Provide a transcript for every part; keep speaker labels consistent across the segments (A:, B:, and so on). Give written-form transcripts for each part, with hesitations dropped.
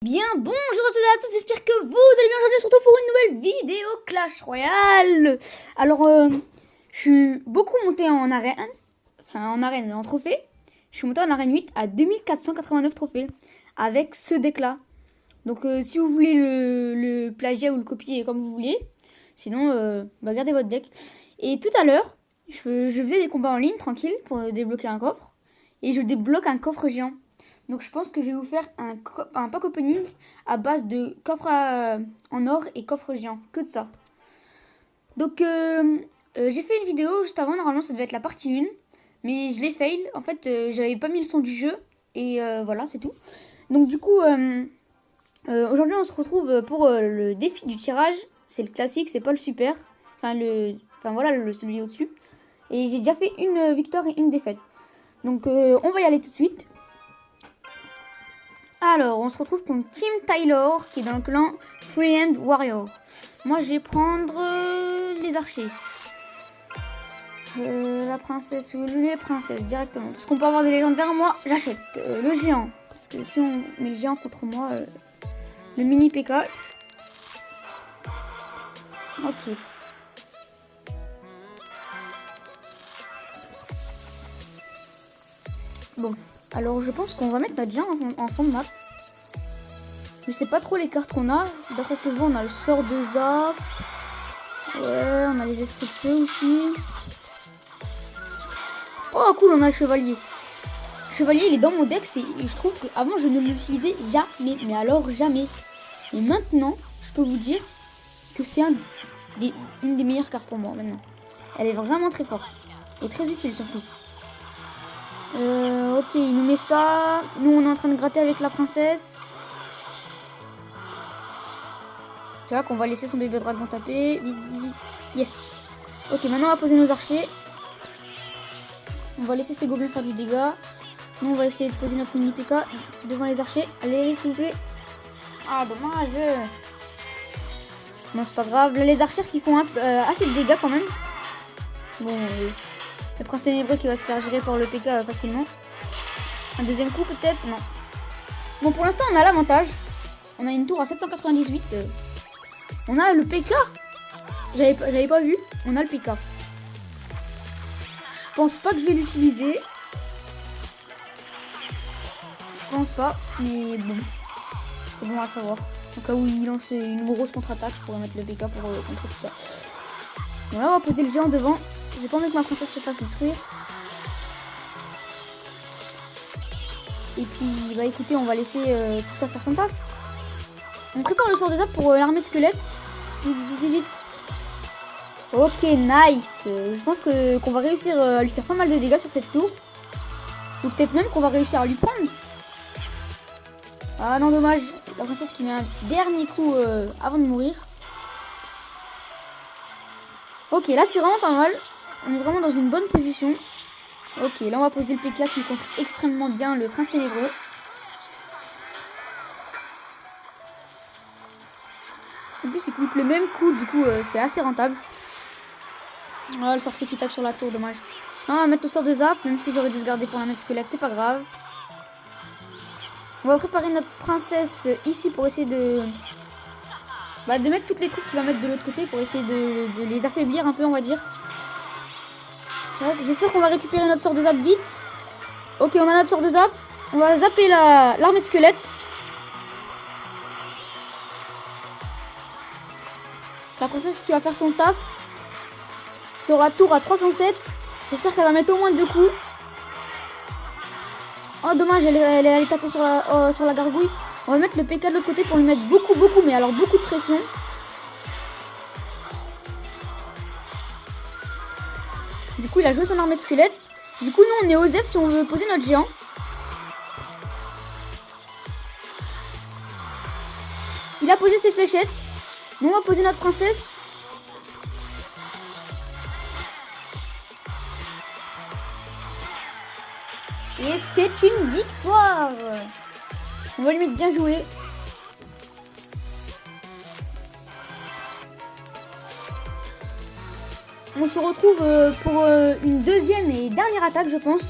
A: Bien, bonjour à toutes et à tous, j'espère que vous allez bien. Aujourd'hui, on se retrouve pour une nouvelle vidéo Clash Royale. Alors, je suis beaucoup monté en arène, en trophée. Je suis monté en arène 8 à 2489 trophées avec ce deck-là. Donc, si vous voulez le plagiat ou le copier comme vous voulez, sinon, gardez votre deck. Et tout à l'heure, je faisais des combats en ligne, tranquille, pour débloquer un coffre. Et je débloque un coffre géant. Donc je pense que je vais vous faire un pack opening à base de coffre en or et coffre géant. Que de ça. Donc j'ai fait une vidéo juste avant. Normalement ça devait être la partie 1. Mais je l'ai fail. En fait j'avais pas mis le son du jeu. Et voilà c'est tout. Donc du coup aujourd'hui on se retrouve pour le défi du tirage. C'est le classique, c'est pas le super. Celui au-dessus. Et j'ai déjà fait une victoire et une défaite. Donc on va y aller tout de suite. Alors, on se retrouve contre Team Taylor, qui est dans le clan Freehand Warrior. Moi, je vais prendre les archers. La princesse ou les princesses, directement. Parce qu'on peut avoir des légendaires, moi, j'achète le géant. Parce que si on met le géant contre moi, le mini PK. Ok. Bon. Alors je pense qu'on va mettre notre géant en fond de map. Je sais pas trop les cartes qu'on a. D'après ce que je vois, on a le sort de zap. Ouais, on a les esprits de feu aussi. Oh cool, on a le chevalier. Le chevalier, il est dans mon deck. Je trouve qu'avant, je ne l'utilisais jamais. Mais alors, jamais. Et maintenant, je peux vous dire que c'est une des meilleures cartes pour moi maintenant. Elle est vraiment très forte. Et très utile surtout. Ok, il nous met ça. Nous, on est en train de gratter avec la princesse. Tu vois qu'on va laisser son bébé dragon taper. Vite, vite. Yes. Ok, maintenant, on va poser nos archers. On va laisser ces gobelins faire du dégât. Nous, on va essayer de poser notre mini PK devant les archers. Allez, s'il vous plaît. Ah, dommage. Non, c'est pas grave. Là, les archers qui font assez de dégâts quand même. Bon, le prince ténébreux qui va se faire gérer par le PK facilement. Un deuxième coup peut-être? Non. Bon, pour l'instant on a l'avantage. On a une tour à 798. On a le PK. J'avais pas vu. On a le PK. Je pense pas que je vais l'utiliser. Je pense pas. Mais bon. C'est bon à savoir. Au cas où il lance une grosse contre-attaque, je pourrais mettre le PK pour contrer tout ça. Bon, là on va poser le géant devant. J'ai pas envie que ma princesse se fasse détruire. Et puis, bah écoutez, on va laisser tout ça faire son taf. On prépare le sort de zap pour l'armée de squelettes. Vite. Ok, nice. Je pense qu'on va réussir à lui faire pas mal de dégâts sur cette tour. Ou peut-être même qu'on va réussir à lui prendre. Ah non, dommage. La princesse qui met un dernier coup avant de mourir. Ok, là c'est vraiment pas mal. On est vraiment dans une bonne position. Ok, là on va poser le PK qui contre extrêmement bien le prince ténébreux. En plus il coûte le même coup, du coup c'est assez rentable. Oh, le sorcier qui tape sur la tour, dommage. Non, on va mettre le sort de zap, même si j'aurais dû le garder pour la mettre squelette, c'est pas grave. On va préparer notre princesse ici pour essayer de mettre toutes les troupes qu'il va mettre de l'autre côté pour essayer de les affaiblir un peu, on va dire. J'espère qu'on va récupérer notre sort de zap vite. Ok, on a notre sort de zap. On va zapper l'armée de squelettes. La princesse qui va faire son taf sera tour à 307. J'espère qu'elle va mettre au moins 2 coups. Oh dommage, elle est allée taper sur la gargouille. On va mettre le PK de l'autre côté pour lui mettre beaucoup, mais alors beaucoup de pression. Du coup, il a joué son armée de squelette. Du coup, nous, on est aux F si on veut poser notre géant. Il a posé ses fléchettes. Nous, on va poser notre princesse. Et c'est une victoire. On va lui mettre bien joué. On se retrouve pour une deuxième et dernière attaque, je pense.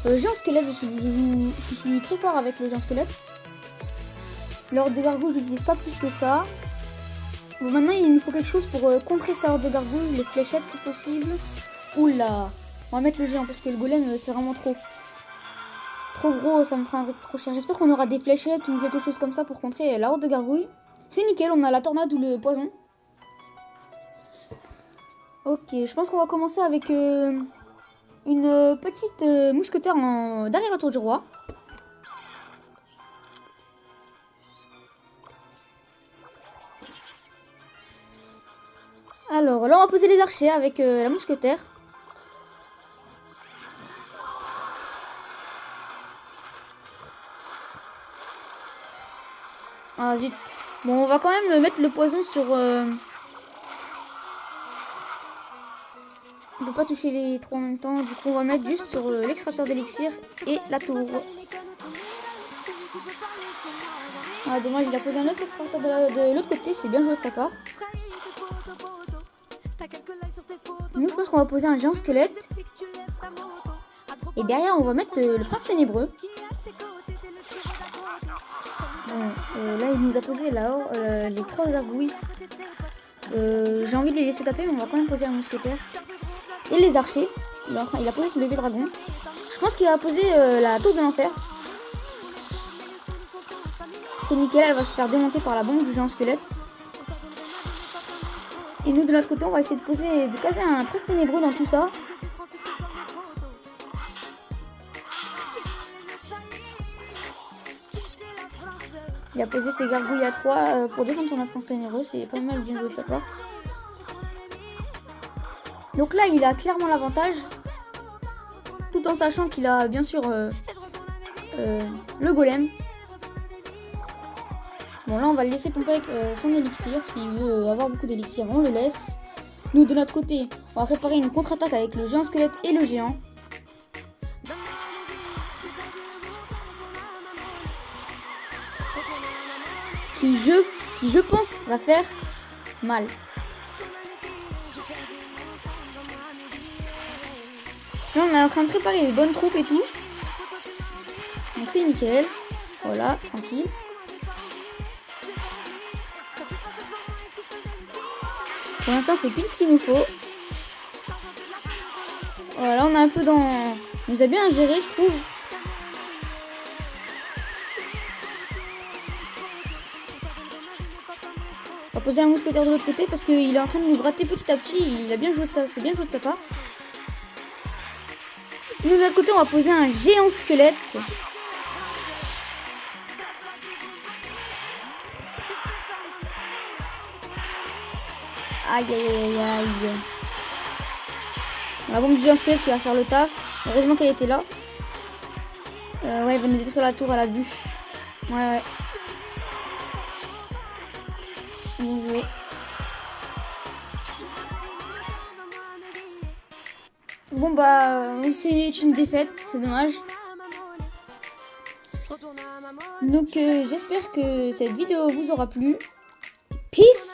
A: Géant squelette, je suis très fort avec le géant squelette. L'horde de gargouilles, je l'utilise pas plus que ça. Bon, maintenant il nous faut quelque chose pour contrer sa horde de gargouilles. Les fléchettes, c'est possible. Oula, on va mettre le géant parce que le golem, c'est vraiment trop gros, ça me fera trop cher. J'espère qu'on aura des fléchettes ou quelque chose comme ça pour contrer la horde de gargouilles. C'est nickel, on a la tornade ou le poison. Ok, je pense qu'on va commencer avec une petite mousquetaire derrière la tour du roi. Alors là on va poser les archers avec la mousquetaire. Ah zut. Bon, on va quand même mettre le poison sur... On peut pas toucher les trois en même temps. Du coup, on va mettre juste sur l'extracteur d'élixir et la tour. Ah, dommage, il a posé un autre extracteur de l'autre côté. C'est bien joué de sa part. Nous, je pense qu'on va poser un géant squelette. Et derrière, on va mettre le prince ténébreux. Là, il nous a posé les trois gargouilles. J'ai envie de les laisser taper, mais on va quand même poser un mousquetaire. Et les archers. Il a posé son bébé dragon. Je pense qu'il va poser la tour de l'enfer. C'est nickel, elle va se faire démonter par la bombe du géant squelette. Et nous, de notre côté, on va essayer de caser un prince ténébreux dans tout ça. Il a posé ses gargouilles à 3 pour défendre son prince ténébreux. C'est pas mal bien joué de sa part. Donc là, il a clairement l'avantage. Tout en sachant qu'il a bien sûr le golem. Bon, là, on va le laisser pomper avec son élixir. S'il veut avoir beaucoup d'élixir, on le laisse. Nous, de notre côté, on va préparer une contre-attaque avec le géant squelette et le géant. Qui je pense va faire mal. Là on est en train de préparer les bonnes troupes et tout. Donc c'est nickel. Voilà, tranquille. Pour l'instant c'est pile ce qu'il nous faut. Voilà, on est un peu dans... On nous a bien géré, je trouve. On va poser un mousquetaire de l'autre côté parce qu'il est en train de nous gratter petit à petit. Il a bien joué de ça, c'est bien joué de sa part. Nous de l'autre côté, on va poser un géant squelette. Aïe aïe aïe aïe. La bombe du géant squelette qui va faire le taf. Heureusement qu'elle était là. Ouais, il va nous détruire la tour à la bûche. Ouais. Bien joué. Bon bah, c'est une défaite, c'est dommage. Donc j'espère que cette vidéo vous aura plu. Peace.